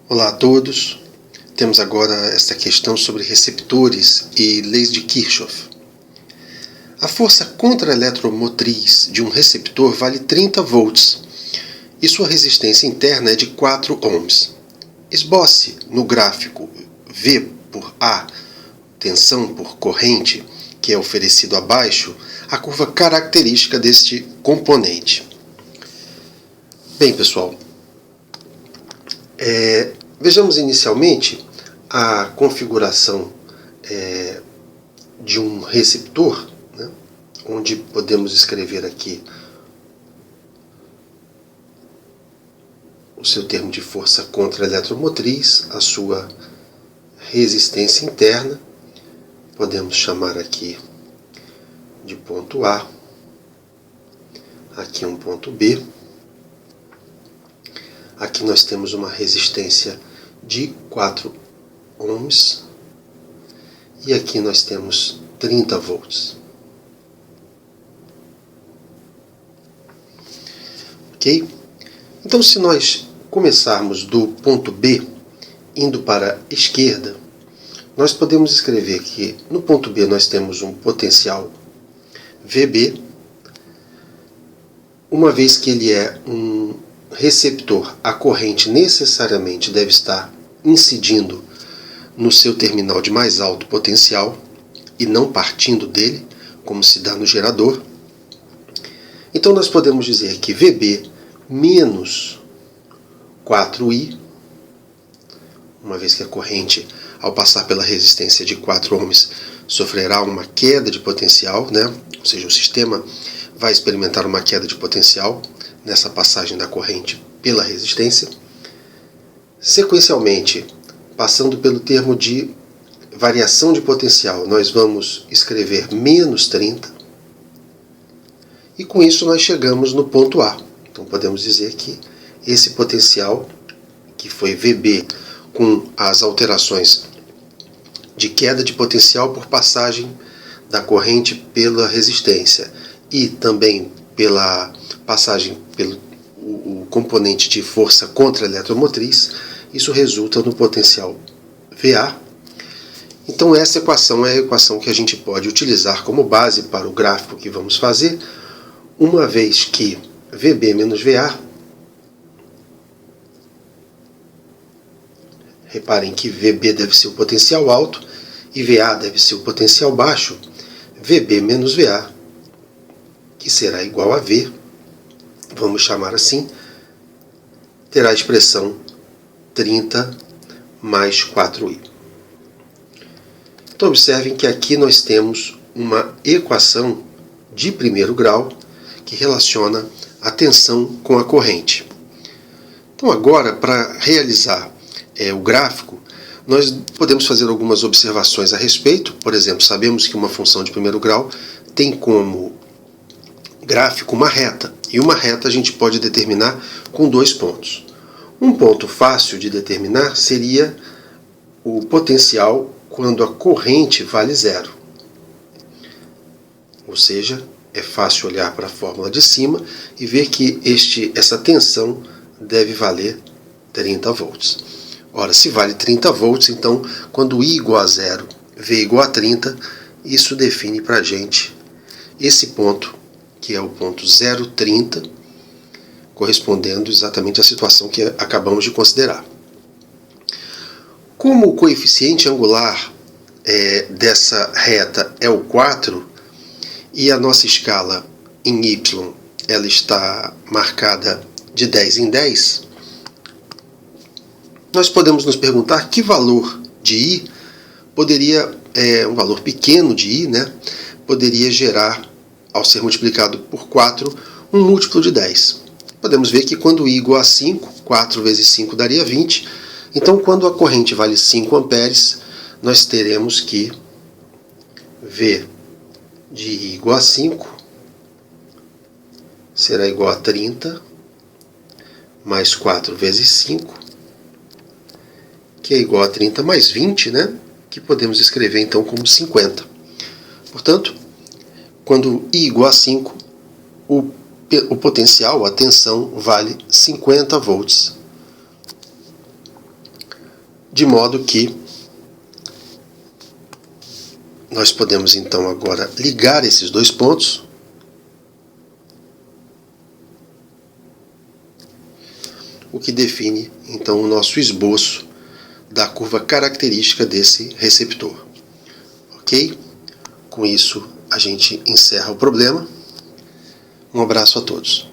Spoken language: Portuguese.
Olá a todos. Temos agora esta questão sobre receptores e leis de Kirchhoff. A força contra-eletromotriz de um receptor vale 30 volts e sua resistência interna é de 4 ohms. Esboce no gráfico V por A, tensão por corrente, que é oferecido abaixo, a curva característica deste componente. Bem, pessoal, vejamos inicialmente a configuração de um receptor, né, onde podemos escrever aqui o seu termo de força contra-eletromotriz, a sua resistência interna, podemos chamar aqui de ponto A, aqui um ponto B. Aqui nós temos uma resistência de 4 ohms e aqui nós temos 30 volts. Ok? Então, se nós começarmos do ponto B, indo para a esquerda, nós podemos escrever que no ponto B nós temos um potencial VB, uma vez que ele é um receptor, a corrente necessariamente deve estar incidindo no seu terminal de mais alto potencial e não partindo dele, como se dá no gerador. Então nós podemos dizer que VB menos 4I, uma vez que a corrente, ao passar pela resistência de 4 ohms, sofrerá uma queda de potencial, né? Ou seja, o sistema vai experimentar uma queda de potencial nessa passagem da corrente pela resistência. Sequencialmente, passando pelo termo de variação de potencial, nós vamos escrever menos 30. E com isso nós chegamos no ponto A. Então podemos dizer que esse potencial, que foi VB, com as alterações de queda de potencial por passagem da corrente pela resistência e também pela passagem pelo o componente de força contra-eletromotriz, isso resulta no potencial VA. Então essa equação é a equação que a gente pode utilizar como base para o gráfico que vamos fazer, uma vez que VB menos VA, reparem que VB deve ser o potencial alto e VA deve ser o potencial baixo, VB menos VA, que será igual a V, vamos chamar assim, terá a expressão 30 mais 4i. Então observem que aqui nós temos uma equação de primeiro grau que relaciona a tensão com a corrente. Então agora, para realizar o gráfico, nós podemos fazer algumas observações a respeito. Por exemplo, sabemos que uma função de primeiro grau tem como gráfico uma reta, e uma reta a gente pode determinar com 2 pontos. Um ponto fácil de determinar seria o potencial quando a corrente vale 0. Ou seja, é fácil olhar para a fórmula de cima e ver que essa tensão deve valer 30 volts. Ora, se vale 30 volts, então quando I igual a 0, V igual a 30, isso define para a gente esse ponto, que é o ponto 0,30, correspondendo exatamente à situação que acabamos de considerar. Como o coeficiente angular dessa reta é o 4, e a nossa escala em Y ela está marcada de 10 em 10, nós podemos nos perguntar que valor de I poderia, um valor pequeno de I, né, poderia gerar, ao ser multiplicado por 4, um múltiplo de 10. Podemos ver que quando I igual a 5, 4 vezes 5 daria 20. Então, quando a corrente vale 5 amperes, nós teremos que V de I igual a 5 será igual a 30 mais 4 vezes 5, que é igual a 30 mais 20, né? Que podemos escrever então como 50. Portanto, quando I igual a 5, o potencial, a tensão, vale 50 volts. de modo que nós podemos então agora ligar esses dois pontos, o que define então o nosso esboço da curva característica desse receptor. Ok? Com isso a gente encerra o problema. Um abraço a todos.